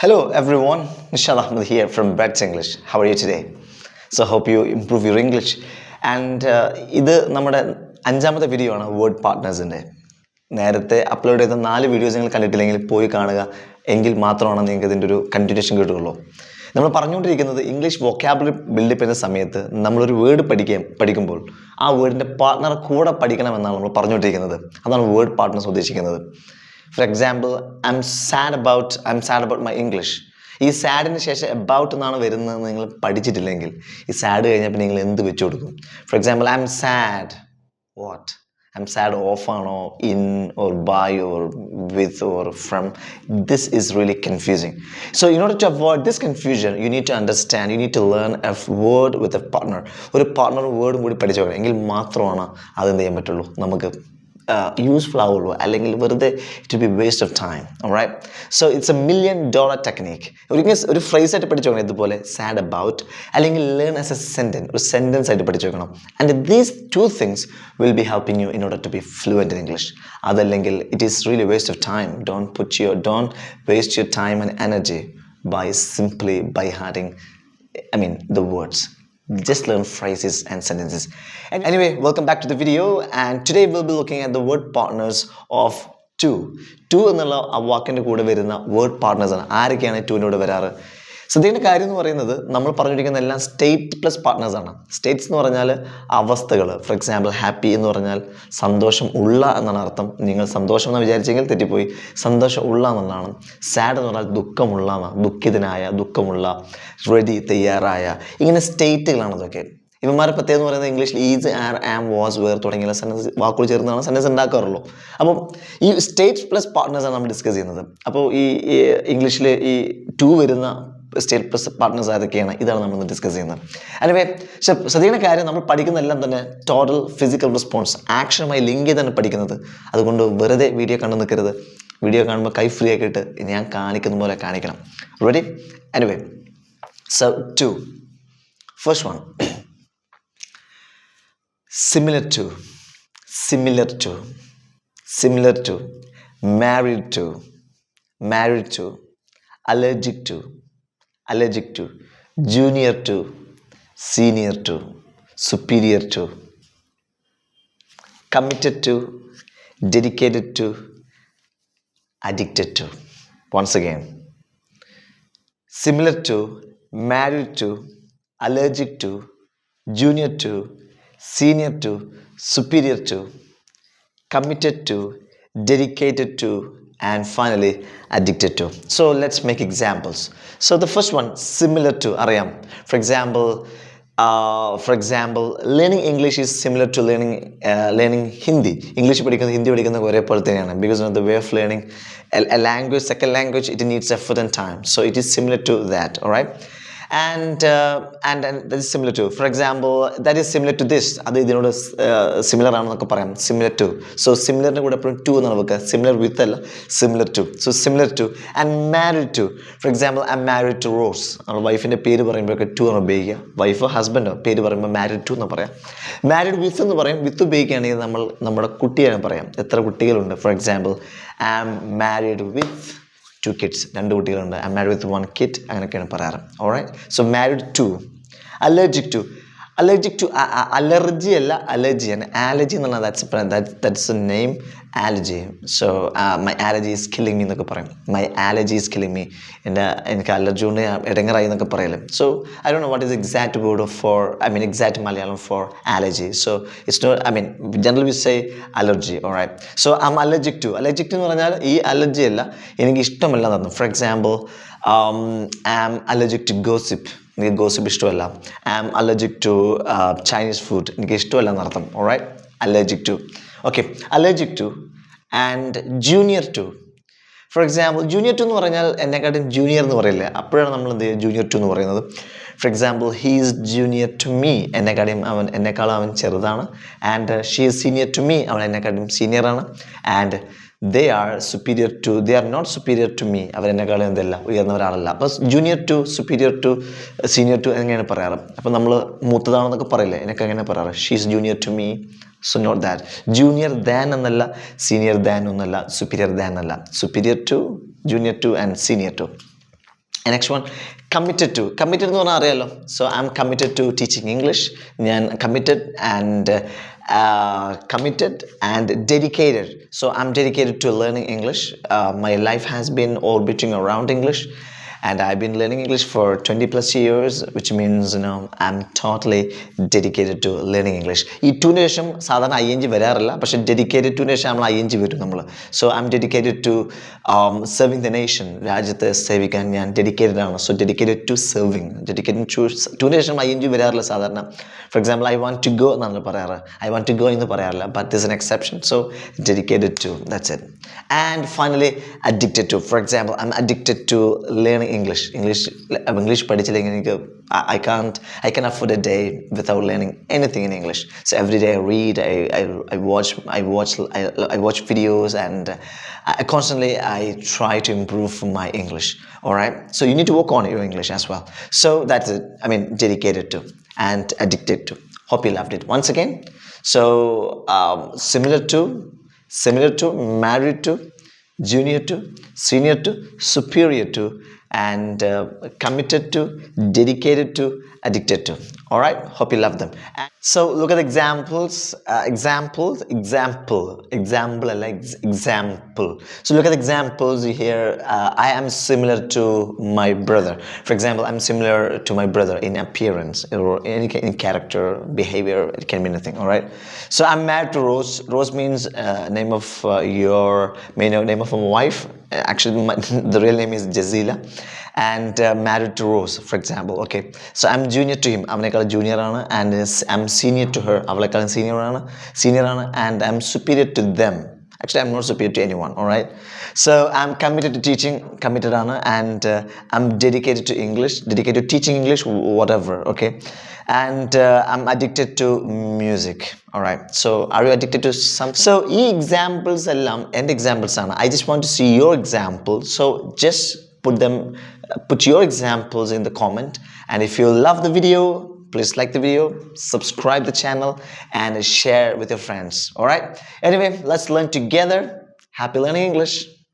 Hello everyone, Nishad Ahmed here from Brett's English. How are you today? So hope you improve your English. And ഇത് നമ്മുടെ അഞ്ചാമത്തെ video ആണ് word പാർട്ട്നേഴ്സിൻ്റെ. നേരത്തെ upload ചെയ്ത 4 videos നിങ്ങൾ കണ്ടിട്ടില്ലെങ്കിൽ പോയി കാണുക, എങ്കിൽ മാത്രമാണ് നിങ്ങൾക്ക് ഇതിൻ്റെ ഒരു കണ്ടിന്യൂഷൻ കിട്ടുകയുള്ളൂ. നമ്മൾ പറഞ്ഞുകൊണ്ടിരിക്കുന്നത് ഇംഗ്ലീഷ് വൊക്കാബുലറി ബിൽഡപ്പ് ചെയ്യുന്ന സമയത്ത് നമ്മളൊരു വേർഡ് പഠിക്കുമ്പോൾ ആ വേർഡിൻ്റെ പാർട്ട്ണർ കൂടെ പഠിക്കണമെന്നാണ് നമ്മൾ പറഞ്ഞുകൊണ്ടിരിക്കുന്നത്. അതാണ് വേർഡ് പാർട്ട്നേഴ്സ് ഉദ്ദേശിക്കുന്നത്. For example, I'm sad about my English. ഈ സാഡിന് ശേഷം അബൌട്ട് എന്നാണ് വരുന്നത് നിങ്ങൾ പഠിച്ചിട്ടില്ലെങ്കിൽ ഈ സാഡ് കഴിഞ്ഞപ്പോൾ നിങ്ങൾ എന്ത് വെച്ച് കൊടുക്കും? For example I am sad what? I am sad of ആണോ, in or by or with or from? This is really confusing. So in order to avoid this confusion you need to understand, you need to learn a word with a partner. ഒരു partner വേർഡും കൂടി പഠിച്ചു നോക്കണം, എങ്കിൽ മാത്രമാണ് അത് എന്ത് ചെയ്യാൻ പറ്റുള്ളൂ, നമുക്ക് യൂസ്ഫുൾ ആവുള്ളൂ. അല്ലെങ്കിൽ വെറുതെ it be waste of time. Alright, so it's a $1 million technique. ഒരു ഫ്രേസ് ആയിട്ട് പഠിച്ചു നോക്കണം, ഇതുപോലെ സാഡ് അബൌട്ട്, അല്ലെങ്കിൽ ലേൺ ആസ് എ സെൻറ്റൻസ്, ഒരു സെൻറ്റൻസ് ആയിട്ട് പഠിച്ചു നോക്കണം. And these 2 things will be helping you in order to be fluent in English. അതല്ലെങ്കിൽ it is really waste of time. Don't waste your time and energy by hearting the words. Just learn phrases and sentences. And anyway, welcome back to the video, and today we'll be looking at the word partners of two എന്നുള്ള ആ വാക്കിൻ്റെ കൂടെ വരുന്ന word partners ആണ്. ആരൊക്കെയാണ് 2ൻ്റെ കൂടെ വരാറ്? ശ്രദ്ധിക്കേണ്ട കാര്യം എന്ന് പറയുന്നത്, നമ്മൾ പറഞ്ഞിരിക്കുന്ന എല്ലാം സ്റ്റേറ്റ് പ്ലസ് പാർട്ട്നേഴ്സ് ആണ്. സ്റ്റേറ്റ്സ് എന്ന് പറഞ്ഞാൽ അവസ്ഥകൾ. ഫോർ എക്സാമ്പിൾ ഹാപ്പി എന്ന് പറഞ്ഞാൽ സന്തോഷം ഉള്ള എന്നാണ് അർത്ഥം. നിങ്ങൾ സന്തോഷം എന്ന് വിചാരിച്ചെങ്കിൽ തെറ്റിപ്പോയി, സന്തോഷം ഉള്ള എന്നുള്ളതാണ്. സാഡ് എന്ന് പറഞ്ഞാൽ ദുഃഖമുള്ള എന്നാണ്, ദുഃഖിതനായ, ദുഃഖമുള്ള, റെഡി, തയ്യാറായ, ഇങ്ങനെ സ്റ്റേറ്റുകളാണ് അതൊക്കെ. ഇവന്മാരെ പ്രത്യേകം എന്ന് പറയുന്നത് ഇംഗ്ലീഷിൽ is, are, am, was, were തുടങ്ങിയ സെൻറ്റൻസ് വാക്കുകൾ ചേർന്നാണ് സെൻറ്റൻസ് ഉണ്ടാക്കാറുള്ളൂ. അപ്പോൾ ഈ സ്റ്റേറ്റ് പ്ലസ് പാർട്ട്നേഴ്സാണ് നമ്മൾ ഡിസ്കസ് ചെയ്യുന്നത്. അപ്പോൾ ഈ ഇംഗ്ലീഷിൽ ഈ 2 വരുന്ന സ്റ്റേറ്റ് പ്ലസ് പാർട്ട്നേഴ്സ് ഏതൊക്കെയാണ്, ഇതാണ് നമ്മൾ ഡിസ്കസ് ചെയ്യുന്നത്. എനിവേ, ശ്രദ്ധിക്കുന്ന കാര്യം, നമ്മൾ പഠിക്കുന്നതെല്ലാം തന്നെ ടോട്ടൽ ഫിസിക്കൽ റെസ്പോൺസ്, ആക്ഷനുമായി ലിങ്ക് ചെയ്താണ് പഠിക്കുന്നത്. അതുകൊണ്ട് വെറുതെ വീഡിയോ കണ്ടു നിൽക്കരുത്. വീഡിയോ കാണുമ്പോൾ കൈ ഫ്രീ ആക്കിയിട്ട് ഞാൻ കാണിക്കുന്ന പോലെ കാണിക്കണം. Ready? Anyway, so 2. First one, similar to, married to, allergic to, junior to, senior to, superior to, committed to, dedicated to, addicted to. Once again, similar to, married to, allergic to, junior to, senior to, superior to, committed to, dedicated to, and finally addicted to. So let's make examples. So the first one, similar to, അറിയാം. For example, learning English is similar to learning Hindi. English പഠിക്കുന്നത് ഹിന്ദി പഠിക്കുന്ന ഒരേ പോലെ തന്നെയാണ്. Because of the way of learning a language, second language, it needs effort and time. So it is similar to that. All right. And that is similar to, for example, that is similar to this. അത് ഇതിനോട് similar ആണെന്നൊക്കെ പറയാം. Similar to. So സിമിലറിൻ്റെ കൂടെ എപ്പോഴും 2 എന്നാണ് വെക്കുക. Similar with അല്ല, similar to. So similar to. And married to. For example I am married to Rose. നമ്മൾ വൈഫിൻ്റെ പേര് പറയുമ്പോഴൊക്കെ 2 ആണ് ഉപയോഗിക്കുക. വൈഫോ ഹസ്ബൻഡോ പേര് പറയുമ്പോൾ മാരിഡ് ടു എന്ന് പറയാം. മാരിഡ് വിത്ത് എന്ന് പറയും. വിത്ത് ഉപയോഗിക്കുകയാണെങ്കിൽ നമ്മൾ നമ്മുടെ കുട്ടിയാണ് പറയാം. എത്ര കുട്ടികളുണ്ട്? For example I am married with 2 kids. 2 കുട്ടികളുണ്ട്. I am married with 1 kid. അങ്ങനെയൊക്കെയാണ് പറയാറ്. Alright, so married to. Allergic to. Allergy അല്ല, അലർജിയാണ്. ആലർജി എന്ന് പറഞ്ഞാൽ that's a name, allergy. So my allergy is killing me എന്നൊക്കെ പറയും. My allergy is killing me. എനിക്ക് അലർജി കൊണ്ട് ഇടങ്ങറായി എന്നൊക്കെ പറയല്ലേ. So I don't know what is exact word for, exact Malayalam for ആലർജി. So it's not, general we say allergy. Alright, so I am allergic to. Allergic to എന്ന് പറഞ്ഞാൽ ഈ allergy അല്ല, എനിക്ക് ഇഷ്ടമല്ല എന്ന്. For example I am allergic to gossip. എനിക്ക് gossip ഇഷ്ടമല്ല. I am allergic to Chinese food. എനിക്ക് ഇഷ്ടമല്ല എന്നർത്ഥം. Alright, allergic to. Okay, allergic to. And junior to. For example junior to എന്ന് പറഞ്ഞാൽ എന്നെക്കാട്ടും ജൂനിയർ എന്ന് പറയില്ലേ, അപ്പോഴാണ് നമ്മൾ എന്ത് ചെയ്യുക, ജൂനിയർ ടു എന്ന് പറയുന്നത്. For example he is junior to me. എന്നെക്കാളും അവൻ ചെറുതാണ്. And she is senior to me. അവൻ എന്നെക്കാട്ടും സീനിയറാണ്. And they are not superior to me. അവരെന്നെക്കാളും എന്തല്ല, ഉയർന്നവരാണല്ല. അപ്പോൾ junior to, superior to, senior to എങ്ങനെയാണ് പറയാറ്? അപ്പോൾ നമ്മൾ മൂത്തതാണെന്നൊക്കെ പറയില്ലേ, എനിക്ക് എങ്ങനെ പറയാറ്? She's junior to me. So not that. Junior than എന്നല്ല, സീനിയർ ദാൻ ഒന്നല്ല, സുപ്പീരിയർ ദാൻ അല്ല. Superior to, junior to and senior to. Next one committed എന്ന് പറഞ്ഞാൽ അറിയാലോ. So I am committed to teaching English. ഞാൻ committed and dedicated. So I'm dedicated to learning English. My life has been orbiting around English, and I've been learning English for 20 plus years, which means I'm totally dedicated to learning English. ഈ ടൂന് ശേഷം സാധാരണ ING വരാറില്ല, പക്ഷെ dedicated ടൂന് ശേഷം നമ്മൾ ING വരും നമ്മൾ. So I am dedicated to serving the nation. രാജ്യത്തെ സേവിക്കാൻ ഞാൻ ഡെഡിക്കേറ്റഡ് ആണ്. So dedicated to serving. Dedicated ടൂന് ശേഷം ING വരാറില്ല സാധാരണ. For example I want to go എന്നാണ് പറയാറ്. ഐ വാണ്ട് ടു ഗോ എന്ന് പറയാറില്ല, but this an exception. So dedicated to, that's it. And finally addicted to. For example I am addicted to learning English പഠിച്ചില്ലെങ്കിൽ എനിക്ക് I can afford a day without learning anything in English. So every day I read, I watch videos, and constantly I try to improve my English. All right, so you need to work on your English as well. So that's it. I mean, dedicated to and addicted to. Hope you loved it once again. So similar to, married to, junior to, senior to, superior to, and committed to, dedicated to, addicted to. All right, hope you love them. So look at the examples. Example. So look at the examples here. I am similar to my brother. For example, I'm similar to my brother in appearance or in character, behavior. It can be anything. All right, so I'm married to Rose. Rose means name of name of my wife. Actually, the real name is Jazila, and married to Rose, for example. Okay, so I'm junior to him. അവനേക്കാൾ junior ആണ്, and I'm senior to her. അവളെക്കാളും senior ആണ്, and I'm superior to them. Actually, I'm not superior to anyone. All right, so I'm committed to teaching, committed ആണ്, and I'm dedicated to English, dedicated to teaching English, whatever. Okay, and I'm addicted to music. All right, so are you addicted to something? So ഈ examples എല്ലാം എൻ്റെ examples ആണ്. I just want to see your example. So just put your examples in the comment, and if you love the video, please like the video, subscribe the channel, and share with your friends. All right, anyway, let's learn together. Happy learning English.